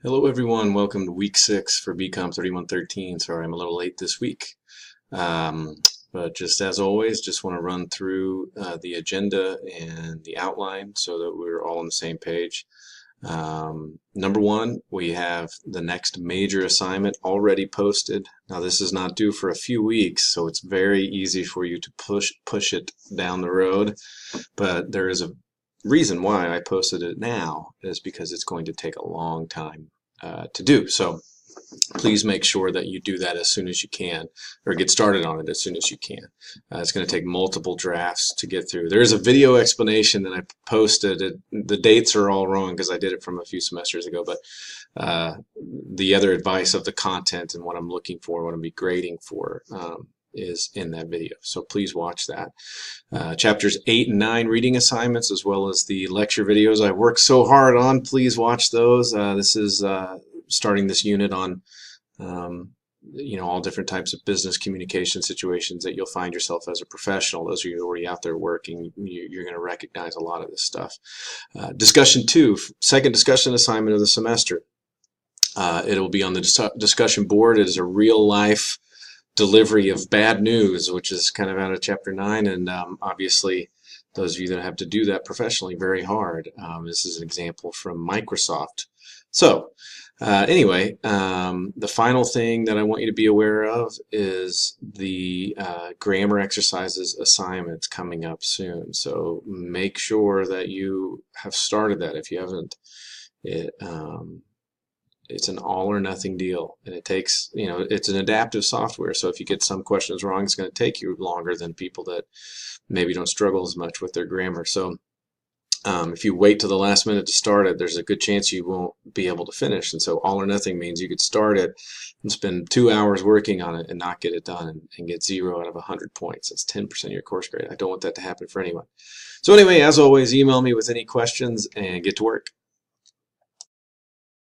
Hello everyone, welcome to week 6 for BCOM 3113. Sorry I'm a little late this week. But just as always, just want to run through the agenda and the outline so that we're all on the same page. Number 1, we have the next major assignment already posted. Now this is not due for a few weeks, so it's very easy for you to push it down the road. But there is a reason why I posted it now, is because it's going to take a long time to do. So please make sure that you do that as soon as you can, or get started on it as soon as you can. It's going to take multiple drafts to get through. There's a video explanation that I posted. The dates are all wrong because I did it from a few semesters ago, but the other advice of the content and what I'm looking for, what I'm be grading for, is in that video. So please watch that. Chapters 8 and 9 reading assignments, as well as the lecture videos I worked so hard on. Please watch those. This is starting this unit on all different types of business communication situations that you'll find yourself as a professional. Those of you already out there working, you're going to recognize a lot of this stuff. Discussion 2, second discussion assignment of the semester. It'll be on the discussion board. It is a real life delivery of bad news, which is kind of out of chapter 9, and obviously those of you that have to do that professionally, very hard. This is an example from Microsoft. So anyway, the final thing that I want you to be aware of is the grammar exercises assignments coming up soon. So make sure that you have started that. If you haven't, it's an all or nothing deal, and it takes, it's an adaptive software. So if you get some questions wrong, it's going to take you longer than people that maybe don't struggle as much with their grammar. So if you wait till the last minute to start it, there's a good chance you won't be able to finish. And so all or nothing means you could start it and spend 2 hours working on it and not get it done and get 0 out of 100 points. That's 10% of your course grade. I don't want that to happen for anyone. So anyway, as always, email me with any questions and get to work.